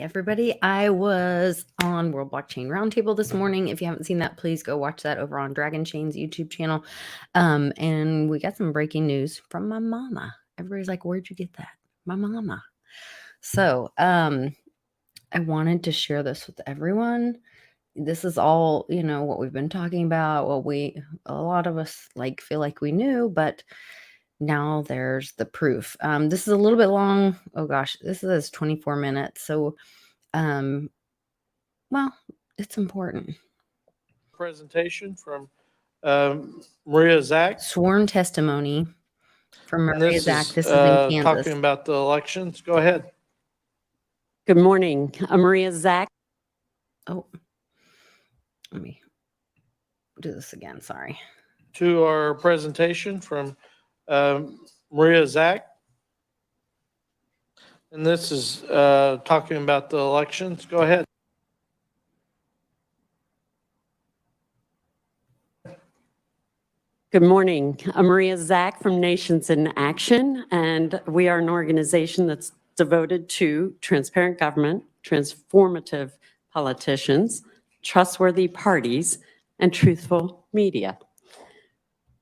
everybody. I was on World Blockchain Roundtable this morning. If you haven't seen that, please go watch that over on Dragon Chain's YouTube channel. And we got some breaking news from my mama. Everybody's like, where'd you get that? My mama. So I wanted to share this with everyone. This is all, what we've been talking about, a lot of us feel like we knew, but now there's the proof. This is a little bit long. Oh gosh, this is 24 minutes. So, well, it's important. Presentation from Maria Zach. Sworn testimony from Maria Zach. This is in Kansas. Talking about the elections. Go ahead. Good morning. I'm Maria Zach. Oh, let me do this again. Sorry. To our presentation from Maria Zach. And this is talking about the elections. Go ahead. Good morning. I'm Maria Zach from Nations in Action, and we are an organization that's devoted to transparent government, transformative politicians, trustworthy parties, and truthful media.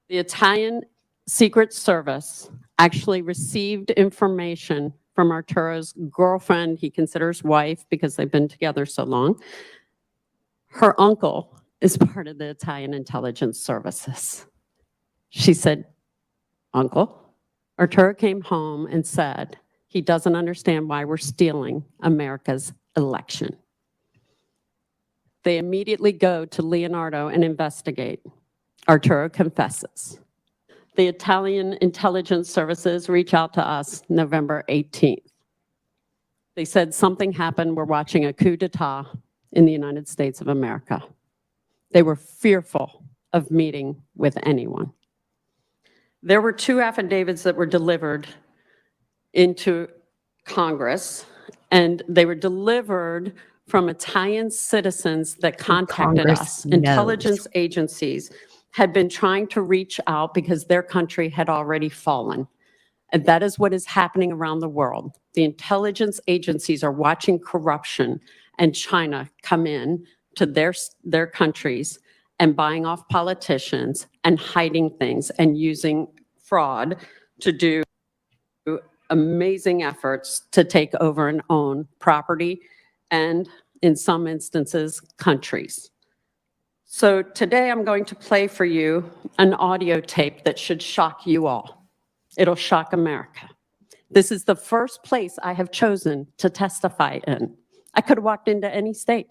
The Italian Secret Service actually received information from Arturo's girlfriend, he considers wife because they've been together so long. Her uncle is part of the Italian intelligence services. She said, Uncle, Arturo came home and said he doesn't understand why we're stealing America's election. They immediately go to Leonardo and investigate. Arturo confesses. The Italian intelligence services reach out to us November 18th. They said something happened. We're watching a coup d'etat in the United States of America. They were fearful of meeting with anyone. There were 2 affidavits that were delivered into Congress, and they were delivered from Italian citizens that contacted us. Intelligence agencies had been trying to reach out because their country had already fallen. And that is what is happening around the world. The intelligence agencies are watching corruption and China come in to their countries and buying off politicians and hiding things and using fraud to do amazing efforts to take over and own property and, in some instances, countries. So today I'm going to play for you an audio tape that should shock you all. It'll shock America. This is the first place I have chosen to testify in. I could have walked into any state.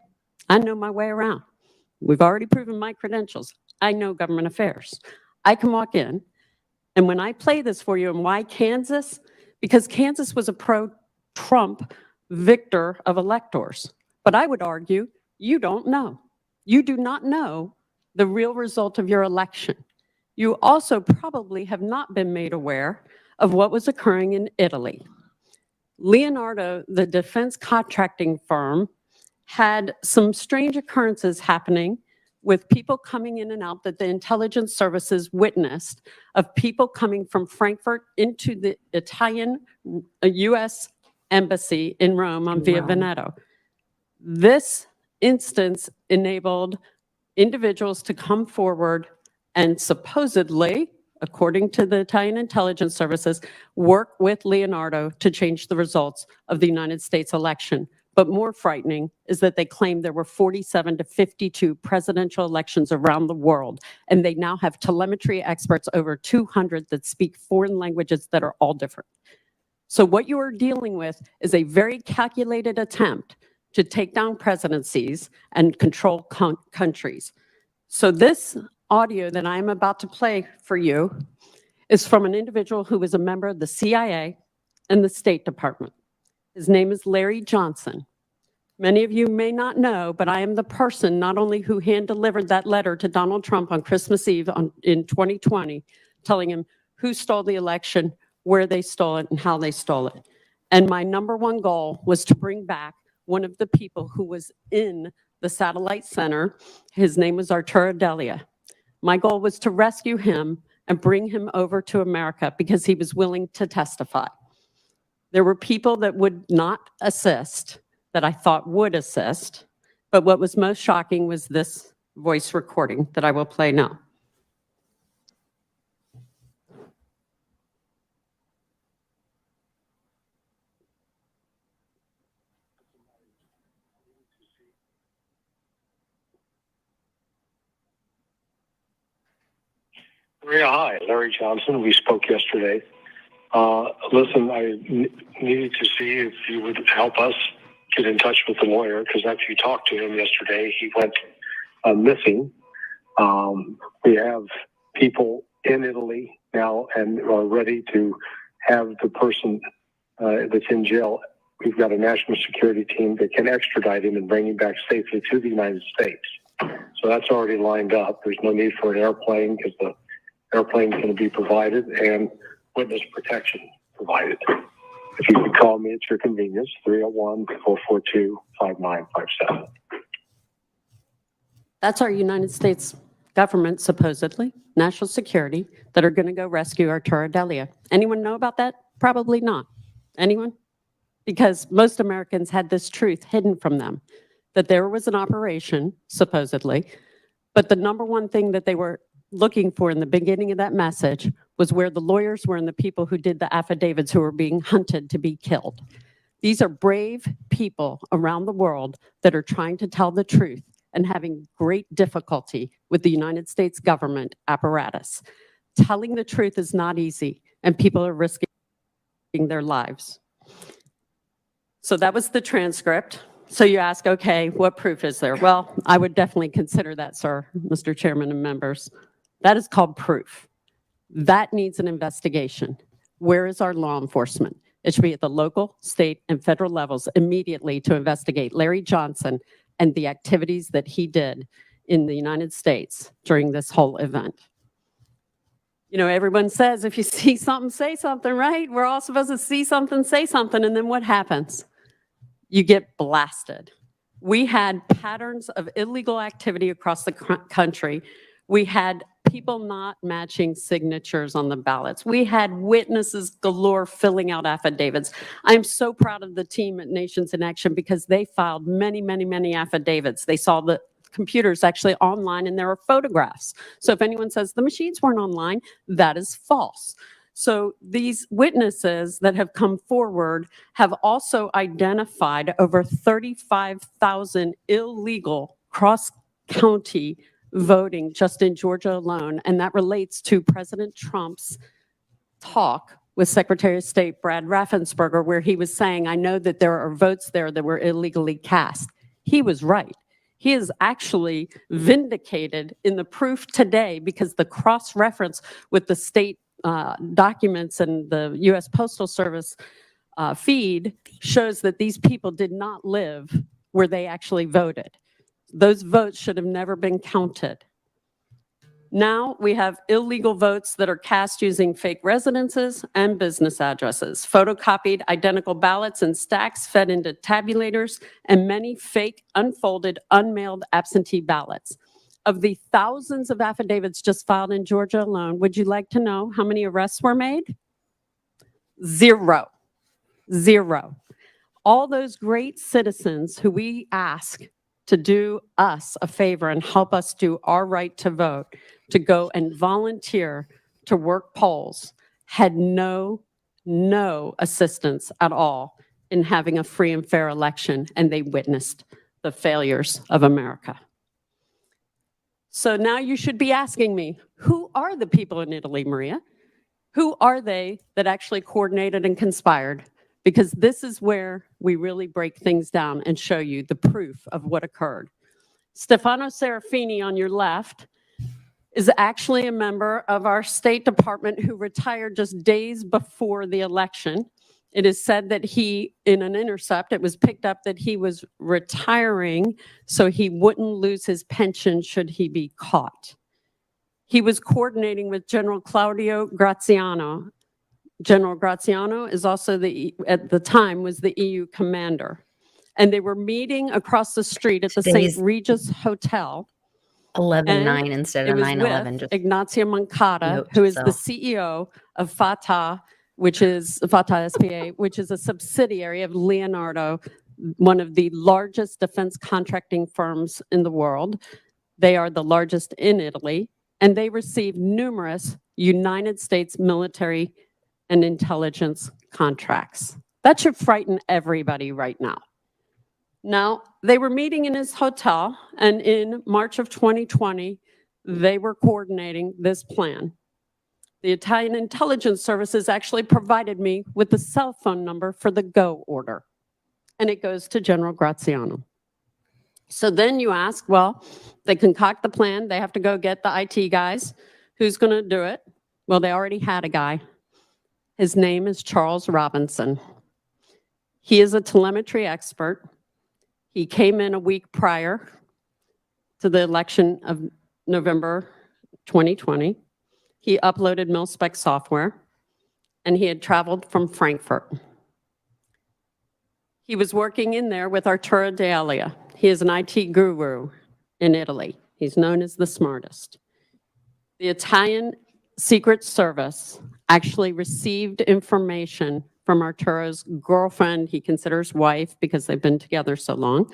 I know my way around. We've already proven my credentials. I know government affairs. I can walk in, and when I play this for you, and why Kansas? Because Kansas was a pro-Trump victor of electors. But I would argue you don't know. You do not know the real result of your election. You also probably have not been made aware of what was occurring in Italy. Leonardo, the defense contracting firm, had some strange occurrences happening with people coming in and out that the intelligence services witnessed, of people coming from Frankfurt into the Italian U.S. embassy in Rome on Via Veneto. This instance enabled individuals to come forward and supposedly, according to the Italian intelligence services, work with Leonardo to change the results of the United States election. But more frightening is that they claim there were 47 to 52 presidential elections around the world, and they now have telemetry experts, over 200, that speak foreign languages that are all different. So what you are dealing with is a very calculated attempt to take down presidencies and control countries. So this audio that I'm about to play for you is from an individual who was a member of the CIA and the State Department. His name is Larry Johnson. Many of you may not know, but I am the person not only who hand-delivered that letter to Donald Trump on Christmas Eve in 2020, telling him who stole the election, where they stole it, and how they stole it. And my number one goal was to bring back one of the people who was in the satellite center. His name was Arturo Delia. My goal was to rescue him and bring him over to America because he was willing to testify. There were people that would not assist. that I thought would assist. But what was most shocking was this voice recording that I will play now. Maria, hi. Larry Johnson. We spoke yesterday. Listen, I needed to see if you would help us get in touch with the lawyer, because after you talked to him yesterday, he went missing. We have people in Italy now and are ready to have the person that's in jail. We've got a national security team that can extradite him and bring him back safely to the United States. So that's already lined up. There's no need for an airplane because the airplane is going to be provided and witness protection provided. If you could call me at your convenience, 301-442-5957. That's our United States government, supposedly, national security, that are going to go rescue Arturo Delia. Anyone know about that? Probably not. Anyone? Because most Americans had this truth hidden from them, that there was an operation, supposedly, but the number one thing that they were looking for in the beginning of that message was where the lawyers were and the people who did the affidavits who were being hunted to be killed. These are brave people around the world that are trying to tell the truth and having great difficulty with the United States government apparatus. Telling the truth is not easy, and people are risking their lives. So that was the transcript. So you ask, okay, what proof is there? Well, I would definitely consider that, sir, Mr. Chairman and members. That is called proof. That needs an investigation. Where is our law enforcement? It should be at the local, state, and federal levels immediately to investigate Larry Johnson and the activities that he did in the United States during this whole event. You know, everyone says, if you see something, say something, right? We're all supposed to see something, say something, and then what happens? You get blasted. We had patterns of illegal activity across the country. We had people not matching signatures on the ballots. We had witnesses galore filling out affidavits. I'm so proud of the team at Nations in Action because they filed many, many, many affidavits. They saw the computers actually online and there are photographs. So if anyone says the machines weren't online, that is false. So these witnesses that have come forward have also identified over 35,000 illegal cross-county voting just in Georgia alone, and that relates to President Trump's talk with Secretary of State Brad Raffensperger, where he was saying, I know that there are votes there that were illegally cast. He was right. He is actually vindicated in the proof today because the cross-reference with the state documents and the U.S. Postal Service feed shows that these people did not live where they actually voted. Those votes should have never been counted. Now we have illegal votes that are cast using fake residences and business addresses, photocopied identical ballots and stacks fed into tabulators, and many fake, unfolded, unmailed absentee ballots. Of the thousands of affidavits just filed in Georgia alone, would you like to know how many arrests were made? Zero. Zero. All those great citizens who we ask to do us a favor and help us do our right to vote, to go and volunteer to work polls, had no assistance at all in having a free and fair election, and they witnessed the failures of America. So now you should be asking me, who are the people in Italy, Maria? Who are they that actually coordinated and conspired? Because this is where we really break things down and show you the proof of what occurred. Stefano Serafini on your left is actually a member of our State Department who retired just days before the election. It is said that he, in an intercept, it was picked up that he was retiring so he wouldn't lose his pension should he be caught. He was coordinating with General Claudio Graziano. General Graziano is also at the time was the EU commander. And they were meeting across the street at the St. Regis Hotel. 11-9 instead of 9-11. Ignazio Moncada, who is the CEO of Fatah, which is Fatah SPA, which is a subsidiary of Leonardo one of the largest defense contracting firms in the world. They are the largest in Italy, and they receive numerous United States military and intelligence contracts. That should frighten everybody right now. Now, they were meeting in his hotel, and in March of 2020, they were coordinating this plan. The Italian intelligence services actually provided me with the cell phone number for the go order, and it goes to General Graziano. So then you ask, well, they concoct the plan. They have to go get the IT guys. Who's going to do it? Well, they already had a guy. His name is Charles Robinson. He is a telemetry expert. He came in a week prior to the election of November 2020. He uploaded mil-spec software, and he had traveled from Frankfurt. He was working in there with Arturo D'Elia. He is an IT guru in Italy. He's known as the smartest. The Italian Secret Service actually received information from Arturo's girlfriend, he considers wife because they've been together so long.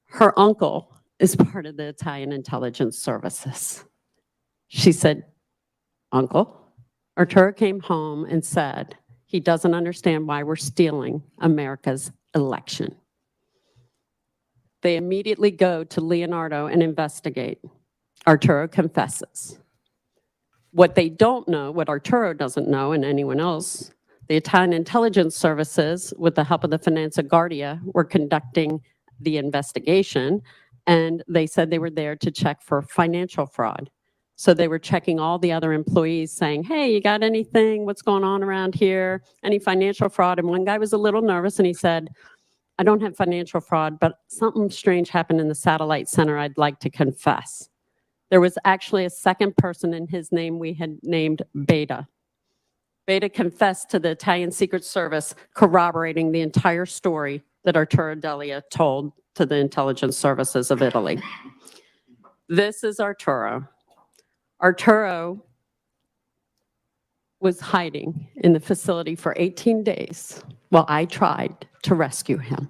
Her uncle is part of the Italian intelligence services. She said, Uncle, Arturo came home and said he doesn't understand why we're stealing America's election. They immediately go to Leonardo and investigate. Arturo confesses. What they don't know, what Arturo doesn't know and anyone else, the Italian intelligence services, with the help of the Finanza Guardia, were conducting the investigation, and they said they were there to check for financial fraud. So they were checking all the other employees saying, hey, you got anything? What's going on around here? Any financial fraud? And one guy was a little nervous and he said, I don't have financial fraud, but something strange happened in the satellite center I'd like to confess. There was actually a second person in his name we had named Beta. Beta confessed to the Italian Secret Service, corroborating the entire story that Arturo D'Elia told to the intelligence services of Italy. This is Arturo. Arturo was hiding in the facility for 18 days while I tried to rescue him.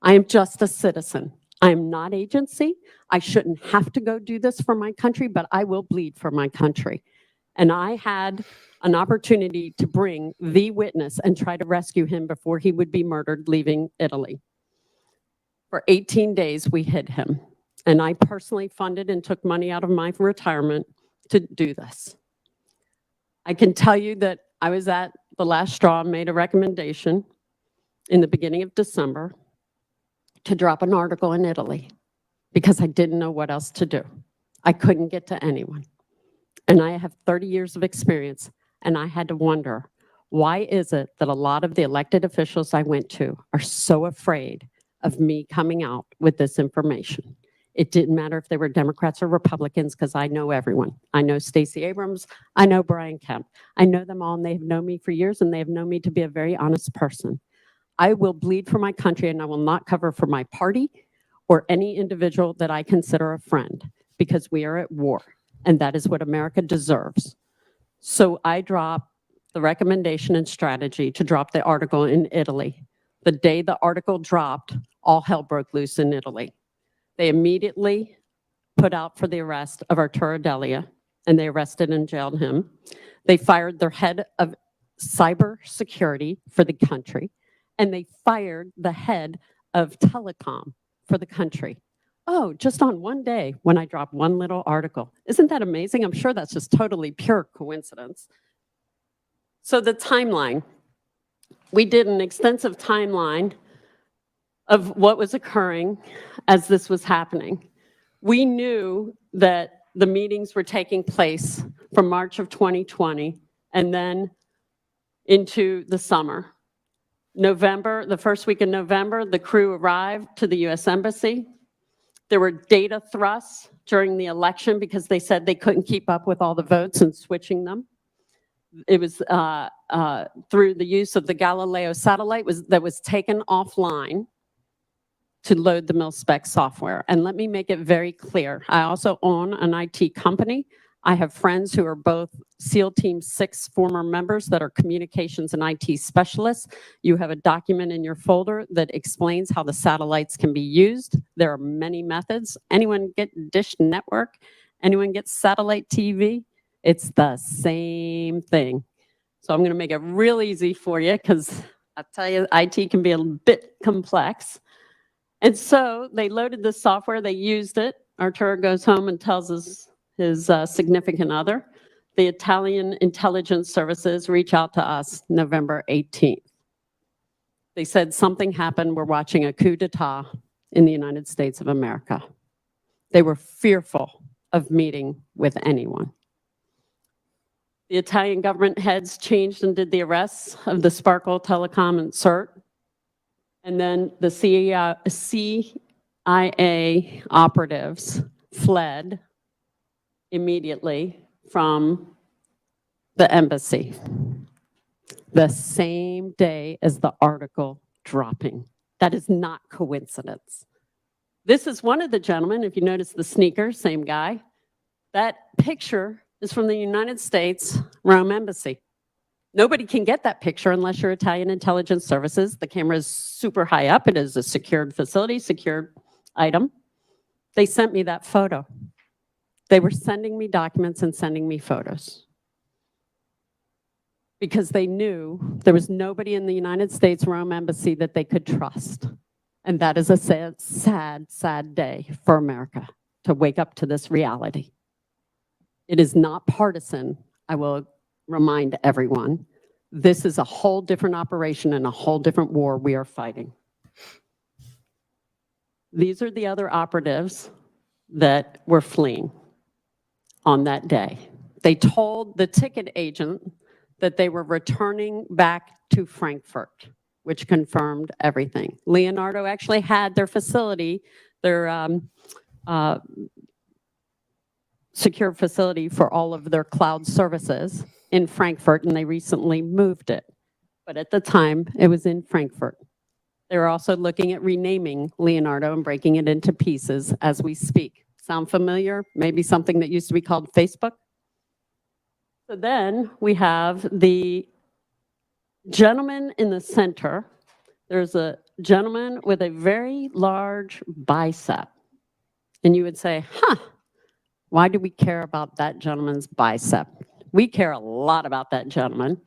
I am just a citizen. I am not agency. I shouldn't have to go do this for my country, but I will bleed for my country. And I had an opportunity to bring the witness and try to rescue him before he would be murdered leaving Italy. For 18 days, we hid him. And I personally funded and took money out of my retirement to do this. I can tell you that I was at the last straw and made a recommendation in the beginning of December to drop an article in Italy because I didn't know what else to do. I couldn't get to anyone. And I have 30 years of experience, and I had to wonder, why is it that a lot of the elected officials I went to are so afraid of me coming out with this information? It didn't matter if they were Democrats or Republicans because I know everyone. I know Stacey Abrams. I know Brian Kemp. I know them all, and they have known me for years, and they have known me to be a very honest person. I will bleed for my country, and I will not cover for my party or any individual that I consider a friend because we are at war, and that is what America deserves. So I dropped the recommendation and strategy to drop the article in Italy. The day the article dropped, all hell broke loose in Italy. They immediately put out for the arrest of Arturo D'Elia, and they arrested and jailed him. They fired their head of cybersecurity for the country, and they fired the head of telecom for the country. Oh, just on one day when I dropped one little article. Isn't that amazing? I'm sure that's just totally pure coincidence. So the timeline. We did an extensive timeline of what was occurring as this was happening. We knew that the meetings were taking place from March of 2020 and then into the summer. November, the first week in November, the crew arrived to the US Embassy. There were data thrusts during the election because they said they couldn't keep up with all the votes and switching them. It was through the use of the Galileo satellite that was taken offline to load the mil-spec software. And let me make it very clear. I also own an IT company. I have friends who are both SEAL Team 6 former members that are communications and IT specialists. You have a document in your folder that explains how the satellites can be used. There are many methods. Anyone get Dish Network? Anyone get satellite TV? It's the same thing. So I'm going to make it real easy for you because I tell you, IT can be a bit complex. And so they loaded the software, they used it. Arturo goes home and tells his significant other. The Italian intelligence services reach out to us November 18th. They said something happened. We're watching a coup d'etat in the United States of America. They were fearful of meeting with anyone. The Italian government heads changed and did the arrests of the Sparkle Telecom and CERT. And then the CIA operatives fled immediately from the embassy the same day as the article dropping. That is not coincidence. This is one of the gentlemen, if you notice the sneaker, same guy. That picture is from the United States Rome Embassy. Nobody can get that picture unless you're Italian intelligence services. The camera is super high up. It is a secured facility, secured item. They sent me that photo. They were sending me documents and sending me photos because they knew there was nobody in the United States Rome Embassy that they could trust. And that is a sad, sad, sad day for America to wake up to this reality. It is not partisan, I will remind everyone. This is a whole different operation and a whole different war we are fighting. These are the other operatives that were fleeing on that day. They told the ticket agent that they were returning back to Frankfurt, which confirmed everything. Leonardo actually had their facility, their secure facility for all of their cloud services in Frankfurt, and they recently moved it. But at the time, it was in Frankfurt. They were also looking at renaming Leonardo and breaking it into pieces as we speak. Sound familiar? Maybe something that used to be called Facebook? So then we have the gentleman in the center. There's a gentleman with a very large bicep. And you would say, why do we care about that gentleman's bicep? We care a lot about that gentleman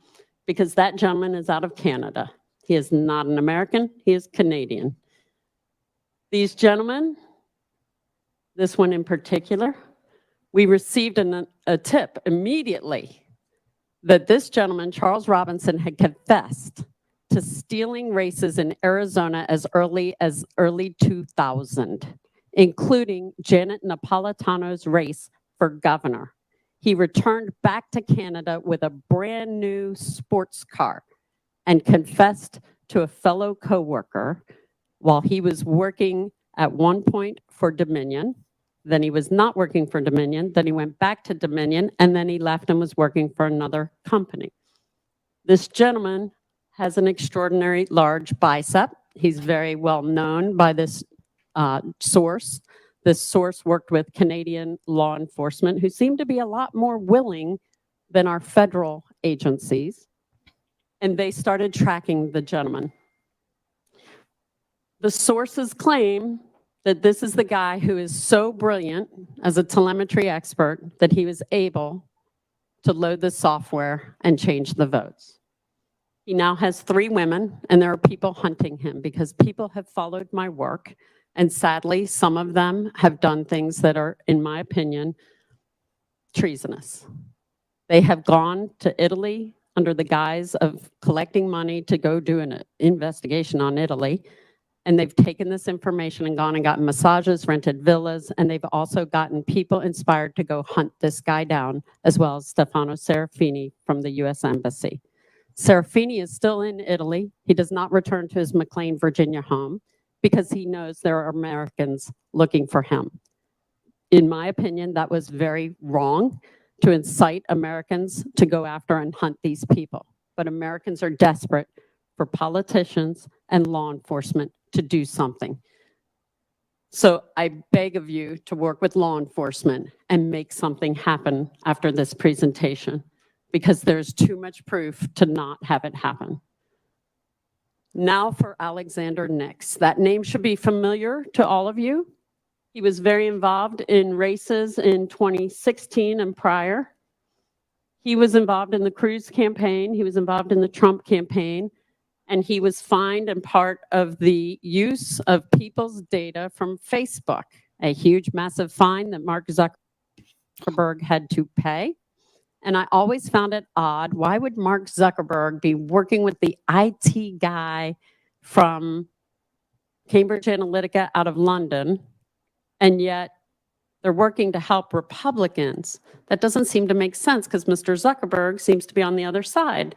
because that gentleman is out of Canada. He is not an American, he is Canadian. These gentlemen, this one in particular, we received a tip immediately that this gentleman, Charles Robinson, had confessed to stealing races in Arizona as early 2000, including Janet Napolitano's race for governor. He returned back to Canada with a brand new sports car and confessed to a fellow coworker while he was working at one point for Dominion. Then he was not working for Dominion. Then he went back to Dominion, and then he left and was working for another company. This gentleman has an extraordinary large bicep. He's very well known by this source. This source worked with Canadian law enforcement who seem to be a lot more willing than our federal agencies. And they started tracking the gentleman. The sources claim that this is the guy who is so brilliant as a telemetry expert that he was able to load the software and change the votes. He now has 3 women, and there are people hunting him because people have followed my work. And sadly, some of them have done things that are, in my opinion, treasonous. They have gone to Italy under the guise of collecting money to go do an investigation on Italy. And they've taken this information and gone and gotten massages, rented villas, and they've also gotten people inspired to go hunt this guy down, as well as Stefano Serafini from the U.S. Embassy. Serafini is still in Italy. He does not return to his McLean, Virginia home because he knows there are Americans looking for him. In my opinion, that was very wrong to incite Americans to go after and hunt these people. But Americans are desperate for politicians and law enforcement to do something. So I beg of you to work with law enforcement and make something happen after this presentation, because there's too much proof to not have it happen. Now for Alexander Nix. That name should be familiar to all of you. He was very involved in races in 2016 and prior. He was involved in the Cruz campaign. He was involved in the Trump campaign. And he was fined and part of the use of people's data from Facebook, a huge, massive fine that Mark Zuckerberg had to pay. And I always found it odd. Why would Mark Zuckerberg be working with the IT guy from Cambridge Analytica out of London, and yet they're working to help Republicans? That doesn't seem to make sense, because Mr. Zuckerberg seems to be on the other side.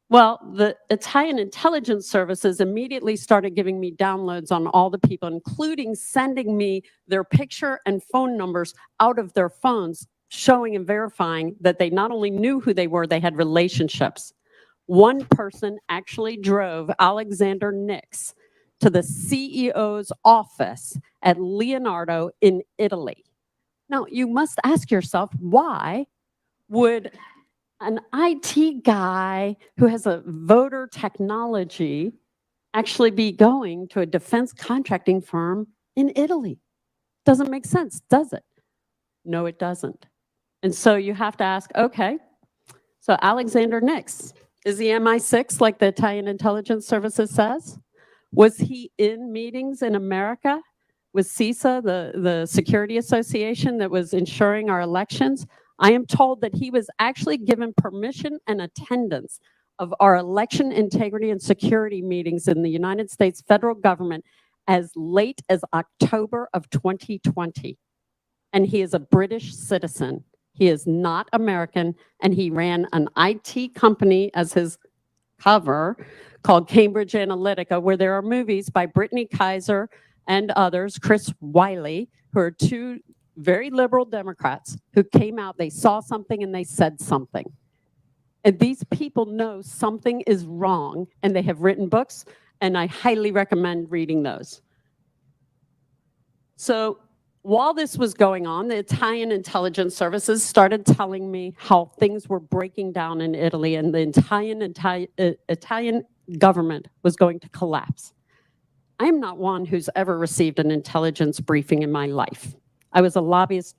Well, the Italian intelligence services immediately started giving me downloads on all the people, including sending me their picture and phone numbers out of their phones, showing and verifying that they not only knew who they were, they had relationships. One person actually drove Alexander Nix to the CEO's office at Leonardo in Italy. Now, you must ask yourself, why would an IT guy who has a voter technology actually be going to a defense contracting firm in Italy? Doesn't make sense, does it? No, it doesn't. And so you have to ask, okay, so Alexander Nix, is he MI6 like the Italian intelligence services says? Was he in meetings in America with CISA, the security association that was ensuring our elections? I am told that he was actually given permission and attendance of our election integrity and security meetings in the United States federal government as late as October of 2020. And he is a British citizen. He is not American, and he ran an IT company as his cover called Cambridge Analytica, where there are movies by Brittany Kaiser and others, Chris Wiley, who are two very liberal Democrats who came out, they saw something and they said something. And these people know something is wrong, and they have written books, and I highly recommend reading those. So while this was going on, the Italian intelligence services started telling me how things were breaking down in Italy, and the Italian government was going to collapse. I am not one who's ever received an intelligence briefing in my life. I was a lobbyist,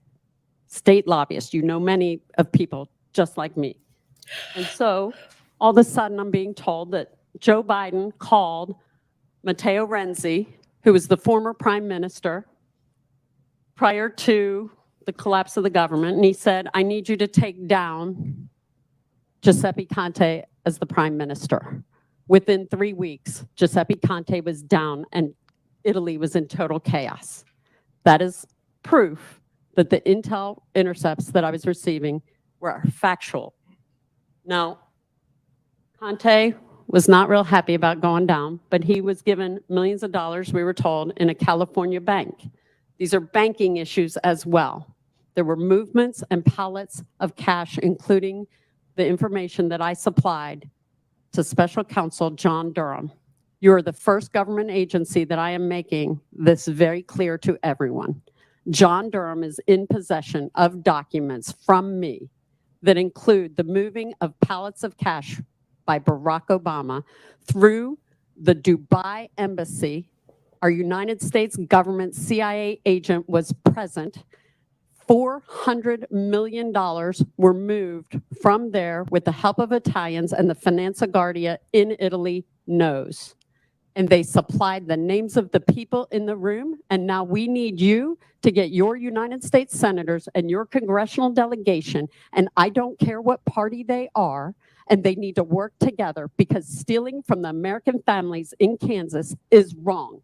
state lobbyist. You know many of people just like me. And so all of a sudden I'm being told that Joe Biden called Matteo Renzi, who was the former prime minister prior to the collapse of the government, and he said, I need you to take down Giuseppe Conte as the prime minister. Within 3 weeks, Giuseppe Conte was down and Italy was in total chaos. That is proof that the intel intercepts that I was receiving were factual. Now, Conte was not real happy about going down, but he was given millions of dollars, we were told, in a California bank. These are banking issues as well. There were movements and pallets of cash, including the information that I supplied to Special Counsel John Durham. You are the first government agency that I am making this very clear to everyone. John Durham is in possession of documents from me that include the moving of pallets of cash by Barack Obama through the Dubai embassy. Our United States government CIA agent was present. $400 million were moved from there with the help of Italians, and the Finanza Guardia in Italy knows. And they supplied the names of the people in the room, and now we need you to get your United States senators and your congressional delegation, and I don't care what party they are, and they need to work together, because stealing from the American families in Kansas is wrong.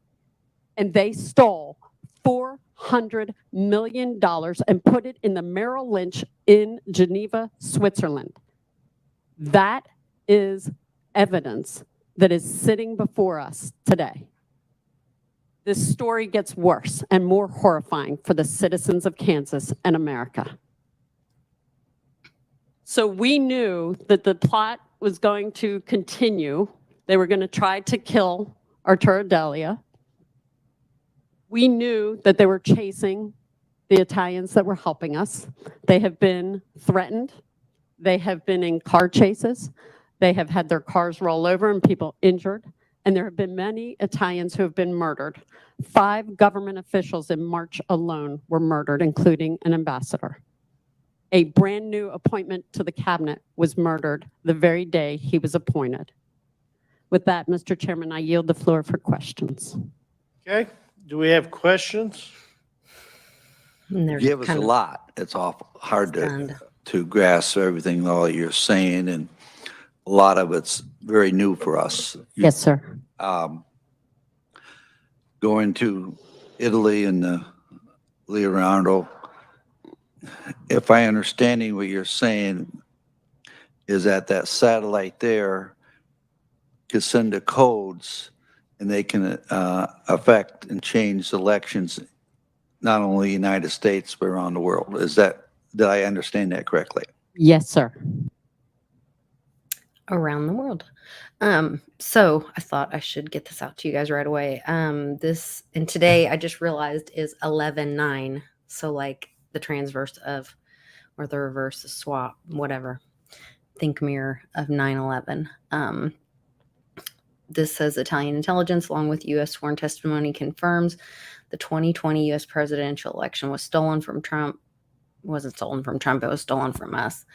And they stole $400 million and put it in the Merrill Lynch in Geneva, Switzerland. That is evidence that is sitting before us today. This story gets worse and more horrifying for the citizens of Kansas and America. So we knew that the plot was going to continue. They were going to try to kill Arturo Delia. We knew that they were chasing the Italians that were helping us. They have been threatened. They have been in car chases. They have had their cars roll over and people injured. And there have been many Italians who have been murdered. 5 government officials in March alone were murdered, including an ambassador. A brand new appointment to the cabinet was murdered the very day he was appointed. With that, Mr. Chairman, I yield the floor for questions. Okay, do we have questions? And they're Give us kind a of lot. It's awful hard stunned. to grasp everything all you're saying, and a lot of it's very new for us. Yes, sir. Going to Italy and Leonardo, if I understanding what you're saying is that satellite there could send the codes and they can affect and change elections, not only in the United States, but around the world. Did I understand that correctly? Yes, sir. Around the world. So I thought I should get this out to you guys right away. This and today I just realized is 11/9. So like the transverse of, or the reverse, the swap, whatever. Think mirror of 9/11. This says Italian intelligence, along with U.S. sworn testimony, confirms the 2020 U.S. presidential election was stolen from Trump. It wasn't stolen from Trump. It was stolen from us.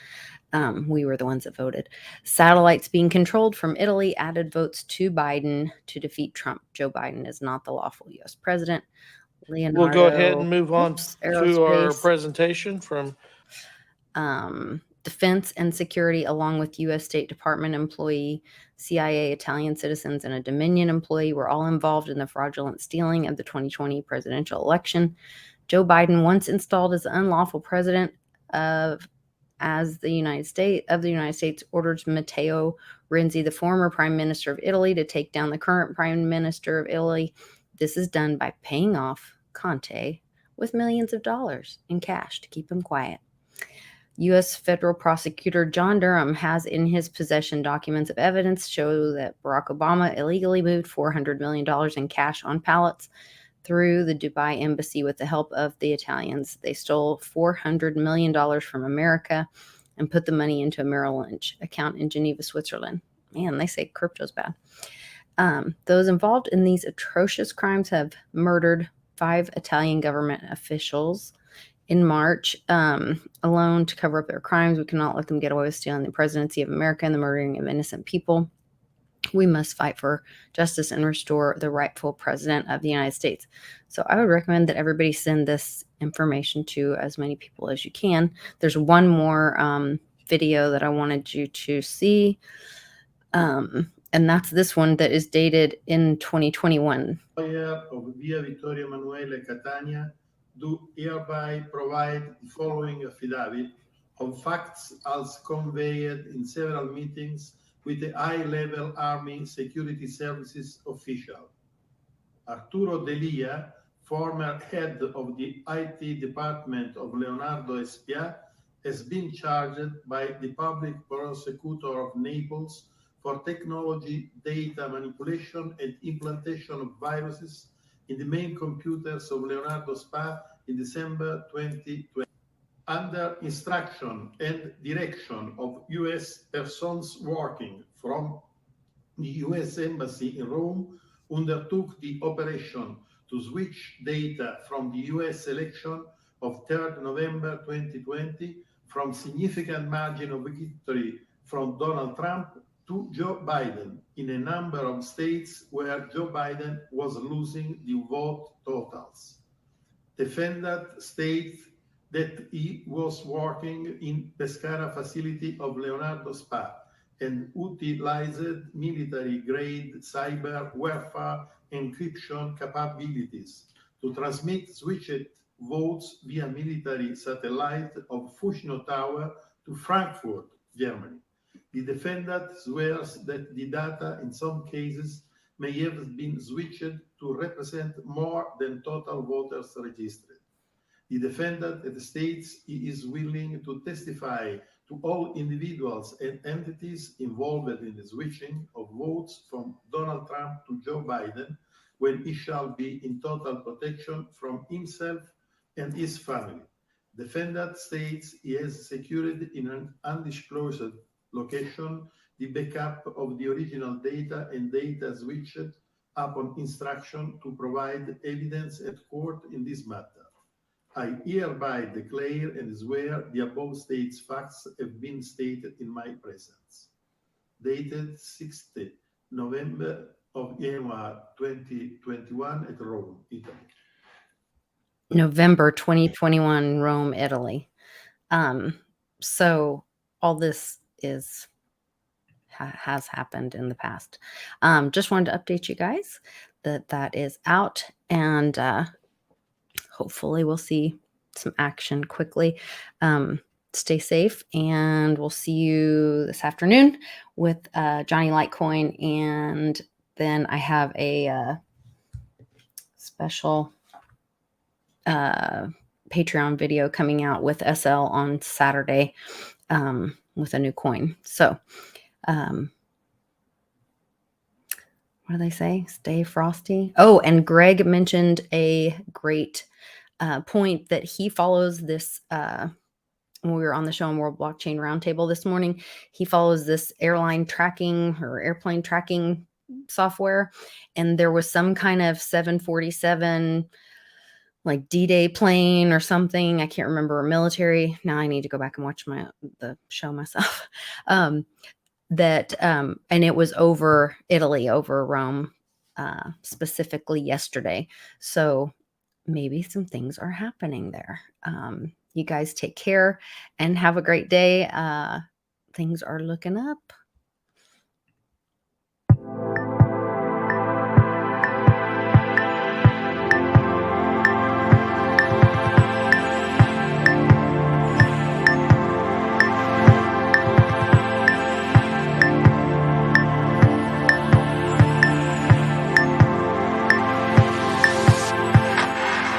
We were the ones that voted. Satellites being controlled from Italy added votes to Biden to defeat Trump. Joe Biden is not the lawful U.S. president. Leonardo, We'll go ahead and move on oops, to our aerospace, presentation from, defense and security, along with U.S. State Department employee, CIA, Italian citizens, and a Dominion employee were all involved in the fraudulent stealing of the 2020 presidential election. Joe Biden, once installed as the unlawful president of the United States, ordered Matteo Renzi, the former prime minister of Italy, to take down the current prime minister of Italy. This is done by paying off Conte with millions of dollars in cash to keep him quiet. U.S. federal prosecutor John Durham has in his possession documents of evidence show that Barack Obama illegally moved $400 million in cash on pallets through the Dubai embassy with the help of the Italians. They stole $400 million from America and put the money into a Merrill Lynch account in Geneva, Switzerland. Man, they say crypto's bad. Those involved in these atrocious crimes have murdered 5 Italian government officials in March alone to cover up their crimes. We cannot let them get away with stealing the presidency of America and the murdering of innocent people. We must fight for justice and restore the rightful president of the United States. So I would recommend that everybody send this information to as many people as you can. There's one more video that I wanted you to see. And that's this one that is dated in 2021. Lawyer of Via Vittorio Emanuele Catania do hereby provide the following affidavit of facts as conveyed in several meetings with the high-level Army Security Services official. Arturo Delia, former head of the IT department of Leonardo Espia, has been charged by the public prosecutor of Naples for technology, data manipulation, and implantation of viruses in the main computers of Leonardo SPA in December 2020. Under instruction and direction of U.S. persons working from the U.S. Embassy in Rome, undertook the operation to switch data from the U.S. election of 3rd November 2020 from significant margin of victory from Donald Trump to Joe Biden in a number of states where Joe Biden was losing the vote totals. Defendant states that he was working in Pescara facility of Leonardo SPA and utilized military-grade cyber warfare encryption capabilities to transmit switched votes via military satellite of Fushno Tower to Frankfurt, Germany. The defendant swears that the data in some cases may have been switched to represent more than total voters registered. The defendant states he is willing to testify to all individuals and entities involved in the switching of votes from Donald Trump to Joe Biden when he shall be in total protection from himself and his family. Defendant states he has secured in an undisclosed location the backup of the original data and data switched upon instruction to provide evidence at court in this matter. I hereby declare and swear the above states facts have been stated in my presence. Dated 6th November of January 2021 at Rome, Italy. November 2021, Rome, Italy. So all this has happened in the past. Just wanted to update you guys that is out, and hopefully we'll see some action quickly. Stay safe, and we'll see you this afternoon with Johnny Litecoin, and then I have a special Patreon video coming out with SL on Saturday with a new coin. So what do they say? Stay frosty. Oh, and Greg mentioned a great point that he follows this when we were on the show on World Blockchain Roundtable this morning. He follows this airline tracking or airplane tracking software, and there was some kind of 747 like D-Day plane or something. I can't remember, military. Now I need to go back and watch the show myself. And it was over Italy, over Rome, specifically yesterday. So maybe some things are happening there. You guys take care and have a great day. Things are looking up.